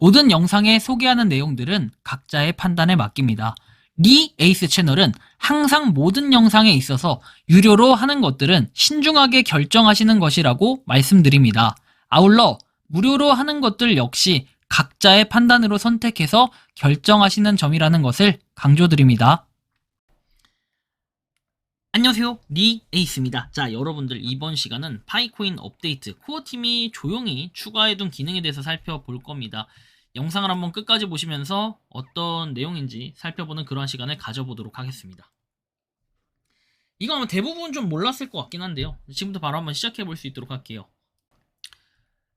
모든 영상에 소개하는 내용들은 각자의 판단에 맡깁니다. 리 에이스 채널은 항상 모든 영상에 있어서 유료로 하는 것들은 신중하게 결정하시는 것이라고 말씀드립니다. 아울러 무료로 하는 것들 역시 각자의 판단으로 선택해서 결정하시는 점이라는 것을 강조드립니다. 안녕하세요, 리 에이스입니다. 자, 여러분들 이번 시간은 파이코인 업데이트 코어팀이 조용히 추가해둔 기능에 대해서 살펴볼 겁니다. 영상을 한번 끝까지 보시면서 어떤 내용인지 살펴보는 그러한 시간을 가져보도록 하겠습니다. 이거 아마 대부분 좀 몰랐을 것 같긴 한데요. 지금부터 바로 한번 시작해 볼 수 있도록 할게요.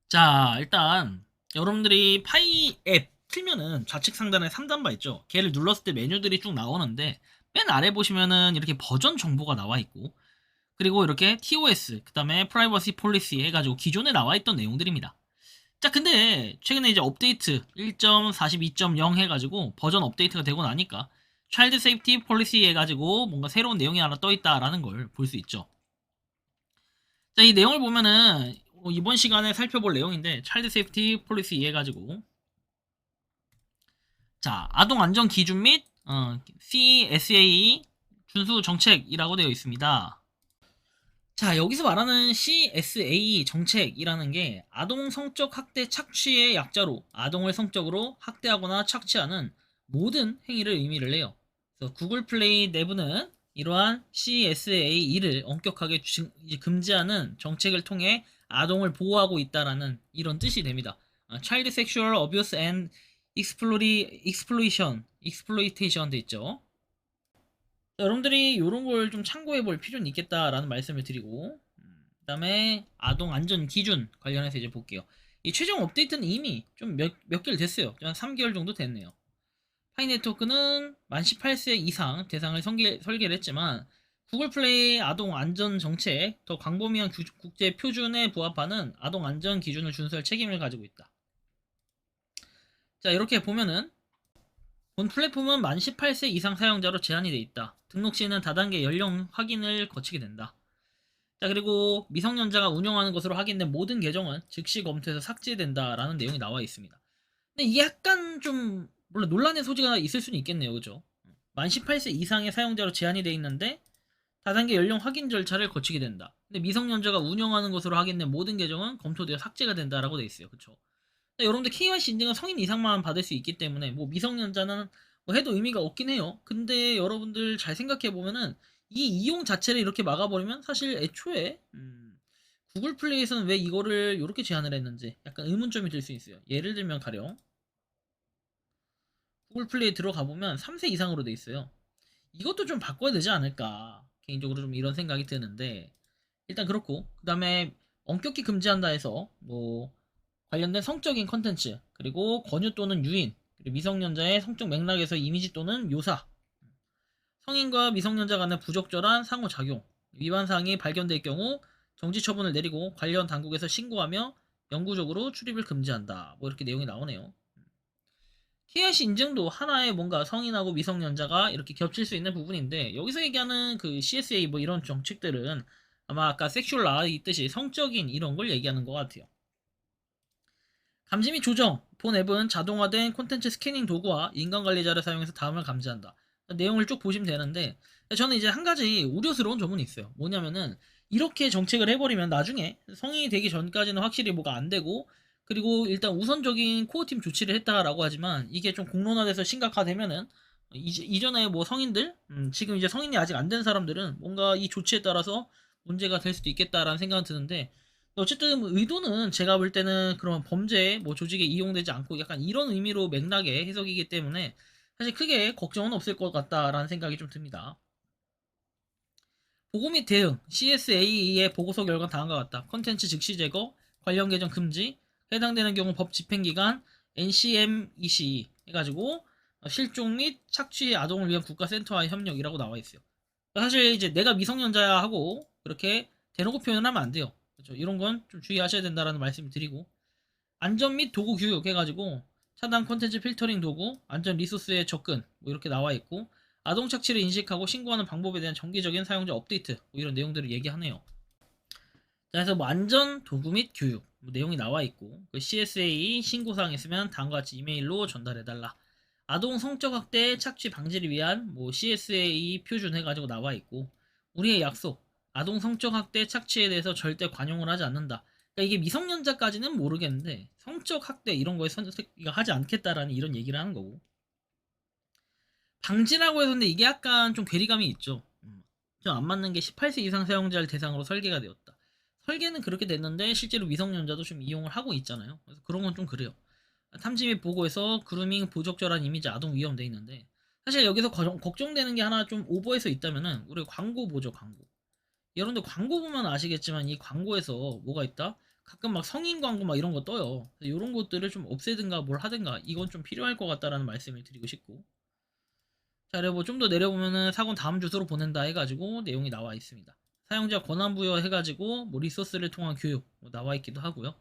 자, 일단 여러분들이 파이 앱 틀면은 좌측 상단에 3단바 있죠. 걔를 눌렀을 때 메뉴들이 쭉 나오는데 맨 아래 보시면은 이렇게 버전 정보가 나와 있고, 그리고 이렇게 TOS, 그 다음에 프라이버시 폴리시 해가지고 기존에 나와 있던 내용들입니다. 자, 근데 최근에 이제 업데이트 1.42.0 해가지고 버전 업데이트가 되고 나니까 차일드 세이프티 폴리시 해가지고 뭔가 새로운 내용이 하나 떠있다라는 걸 볼 수 있죠. 자, 이 내용을 보면은 이번 시간에 살펴볼 내용인데, 차일드 세이프티 폴리시 해가지고 자, 아동 안전 기준 및 CSA 준수 정책이라고 되어 있습니다. 자, 여기서 말하는 CSA 정책이라는 게 아동 성적 학대 착취의 약자로 아동을 성적으로 학대하거나 착취하는 모든 행위를 의미를 해요. 그래서 구글 플레이 내부는 이러한 CSA를 엄격하게 금지하는 정책을 통해 아동을 보호하고 있다라는 이런 뜻이 됩니다. Child Sexual Abuse and Exploitation 돼 있죠. 여러분들이 이런 걸 좀 참고해 볼 필요는 있겠다라는 말씀을 드리고, 그 다음에 아동 안전 기준 관련해서 이제 볼게요. 이 최종 업데이트는 이미 좀 몇 개월 됐어요. 한 3개월 정도 됐네요. 파이 네트워크는 만 18세 이상 대상을 설계를 했지만, 구글 플레이 아동 안전 정책 더 광범위한 국제 표준에 부합하는 아동 안전 기준을 준수할 책임을 가지고 있다. 자, 이렇게 보면은 본 플랫폼은 만 18세 이상 사용자로 제한이 되어 있다. 등록 시에는 다단계 연령 확인을 거치게 된다. 자, 그리고 미성년자가 운영하는 것으로 확인된 모든 계정은 즉시 검토해서 삭제된다라는 내용이 나와 있습니다. 근데 이게 약간 좀 물론 논란의 소지가 있을 수는 있겠네요, 그죠? 만 18세 이상의 사용자로 제한이 되어 있는데 다단계 연령 확인 절차를 거치게 된다. 근데 미성년자가 운영하는 것으로 확인된 모든 계정은 검토되어 삭제가 된다라고 되어 있어요, 그쵸? 여러분들 KYC 인증은 성인 이상만 받을 수 있기 때문에 뭐 미성년자는 뭐 해도 의미가 없긴 해요. 근데 여러분들 잘 생각해 보면은 이 이용 자체를 이렇게 막아버리면 사실 애초에 구글 플레이에서는 왜 이거를 이렇게 제한을 했는지 약간 의문점이 들 수 있어요. 예를 들면 가령 구글 플레이 들어가 보면 3세 이상으로 돼 있어요. 이것도 좀 바꿔야 되지 않을까, 개인적으로 좀 이런 생각이 드는데, 일단 그렇고, 그 다음에 엄격히 금지한다 해서 뭐 관련된 성적인 컨텐츠, 그리고 권유 또는 유인, 그리고 미성년자의 성적 맥락에서 이미지 또는 묘사, 성인과 미성년자 간의 부적절한 상호작용, 위반 사항이 발견될 경우 정지 처분을 내리고 관련 당국에서 신고하며 영구적으로 출입을 금지한다. 뭐 이렇게 내용이 나오네요. KYC 인증도 하나의 뭔가 성인하고 미성년자가 이렇게 겹칠 수 있는 부분인데, 여기서 얘기하는 그 CSA 뭐 이런 정책들은 아마 아까 섹슈얼 라 있듯이 성적인 이런 걸 얘기하는 것 같아요. 감지 및 조정. 본 앱은 자동화된 콘텐츠 스캐닝 도구와 인간 관리자를 사용해서 다음을 감지한다. 내용을 쭉 보시면 되는데, 저는 이제 한 가지 우려스러운 점은 있어요. 뭐냐면은 이렇게 정책을 해버리면 나중에 성인이 되기 전까지는 확실히 뭐가 안 되고, 그리고 일단 우선적인 코어팀 조치를 했다라고 하지만 이게 좀 공론화돼서 심각화되면은 이전에 뭐 성인들, 지금 이제 성인이 아직 안 된 사람들은 뭔가 이 조치에 따라서 문제가 될 수도 있겠다라는 생각은 드는데, 어쨌든 의도는 제가 볼 때는 그런 범죄 뭐 조직에 이용되지 않고 약간 이런 의미로 맥락의 해석이기 때문에 사실 크게 걱정은 없을 것 같다라는 생각이 좀 듭니다. 보고 및 대응. CSA의 보고서 결과는 다음과 같다. 컨텐츠 즉시 제거, 관련 계정 금지, 해당되는 경우 법 집행기관, NCMEC 해가지고 실종 및 착취 아동을 위한 국가센터와의 협력이라고 나와 있어요. 사실 이제 내가 미성년자야 하고 그렇게 대놓고 표현을 하면 안 돼요. 그렇죠? 이런 건 좀 주의하셔야 된다라는 말씀을 드리고, 안전 및 도구 교육 해가지고 차단 콘텐츠 필터링 도구, 안전 리소스의 접근 뭐 이렇게 나와 있고, 아동 착취를 인식하고 신고하는 방법에 대한 정기적인 사용자 업데이트 뭐 이런 내용들을 얘기하네요. 자, 그래서 뭐 안전 도구 및 교육, 뭐 내용이 나와 있고 그 CSA 신고사항 있으면 다음과 같이 이메일로 전달해달라. 아동 성적 학대 착취 방지를 위한 뭐 CSA 표준 해가지고 나와 있고 우리의 약속 아동 성적 학대 착취에 대해서 절대 관용을 하지 않는다. 그러니까 이게 미성년자까지는 모르겠는데 성적 학대 이런 거에 선택하지 않겠다라는 이런 얘기를 하는 거고 방지라고 해서 근데 이게 약간 좀 괴리감이 있죠. 좀 안 맞는 게 18세 이상 사용자를 대상으로 설계가 되었다. 설계는 그렇게 됐는데 실제로 미성년자도 좀 이용을 하고 있잖아요. 그래서 그런 건 좀 그래요. 탐지 및 보고에서 그루밍 부적절한 이미지 아동 위험 돼 있는데 사실 여기서 걱정되는 게 하나 좀 오버해서 있다면은 우리 광고 보죠 광고. 여러분들 광고 보면 아시겠지만 이 광고에서 뭐가 있다? 가끔 막 성인 광고 막 이런 거 떠요. 이런 것들을 좀 없애든가 뭘 하든가 이건 좀 필요할 것 같다라는 말씀을 드리고 싶고 자, 그리고 좀 더 내려보면은 사건 다음 주소로 보낸다 해가지고 내용이 나와 있습니다. 사용자 권한 부여 해가지고 뭐 리소스를 통한 교육 뭐 나와 있기도 하고요.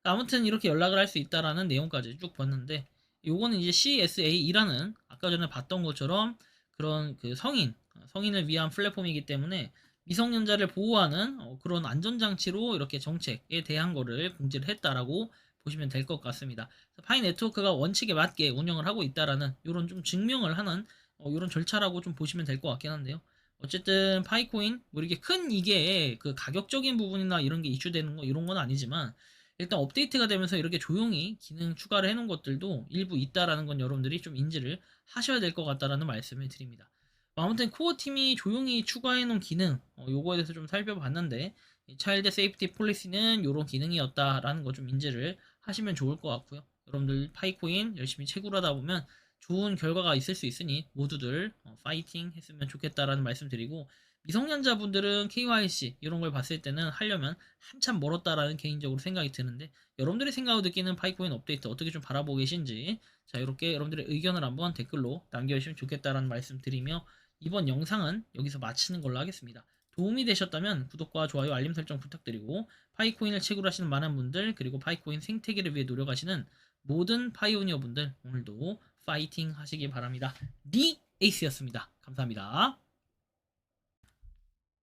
아무튼 이렇게 연락을 할 수 있다라는 내용까지 쭉 봤는데 요거는 이제 CSA라는 아까 전에 봤던 것처럼 그런 그 성인을 위한 플랫폼이기 때문에 미성년자를 보호하는 그런 안전장치로 이렇게 정책에 대한 거를 공지를 했다라고 보시면 될 것 같습니다. 파이 네트워크가 원칙에 맞게 운영을 하고 있다라는 이런 좀 증명을 하는 이런 절차라고 좀 보시면 될 것 같긴 한데요. 어쨌든 파이코인 뭐 이렇게 큰 이게 그 가격적인 부분이나 이런 게 이슈되는 거 이런 건 아니지만 일단 업데이트가 되면서 이렇게 조용히 기능 추가를 해놓은 것들도 일부 있다라는 건 여러분들이 좀 인지를 하셔야 될 것 같다라는 말씀을 드립니다. 아무튼 코어 팀이 조용히 추가해놓은 기능 요거에 대해서 좀 살펴봤는데 차일드 세이프티 폴리시는 이런 기능이었다라는 거 좀 인지를 하시면 좋을 것 같고요. 여러분들 파이코인 열심히 채굴 하다 보면 좋은 결과가 있을 수 있으니 모두들 파이팅 했으면 좋겠다라는 말씀 드리고 미성년자분들은 KYC 이런 걸 봤을 때는 하려면 한참 멀었다라는 개인적으로 생각이 드는데 여러분들이 생각하고 느끼는 파이코인 업데이트 어떻게 좀 바라보고 계신지 자 이렇게 여러분들의 의견을 한번 댓글로 남겨주시면 좋겠다라는 말씀 드리며 이번 영상은 여기서 마치는 걸로 하겠습니다. 도움이 되셨다면 구독과 좋아요 알림 설정 부탁드리고 파이코인을 채굴하시는 많은 분들 그리고 파이코인 생태계를 위해 노력하시는 모든 파이오니어 분들 오늘도 파이팅 하시기 바랍니다. 니 에이스였습니다. 감사합니다.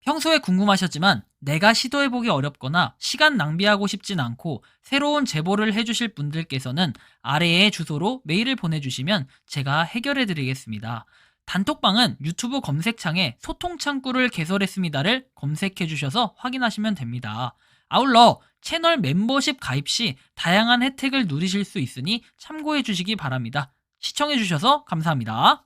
평소에 궁금하셨지만 내가 시도해보기 어렵거나 시간 낭비하고 싶진 않고 새로운 제보를 해주실 분들께서는 아래의 주소로 메일을 보내주시면 제가 해결해드리겠습니다. 단톡방은 유튜브 검색창에 소통창구를 개설했습니다를 검색해주셔서 확인하시면 됩니다. 아울러 채널 멤버십 가입 시 다양한 혜택을 누리실 수 있으니 참고해주시기 바랍니다. 시청해주셔서 감사합니다.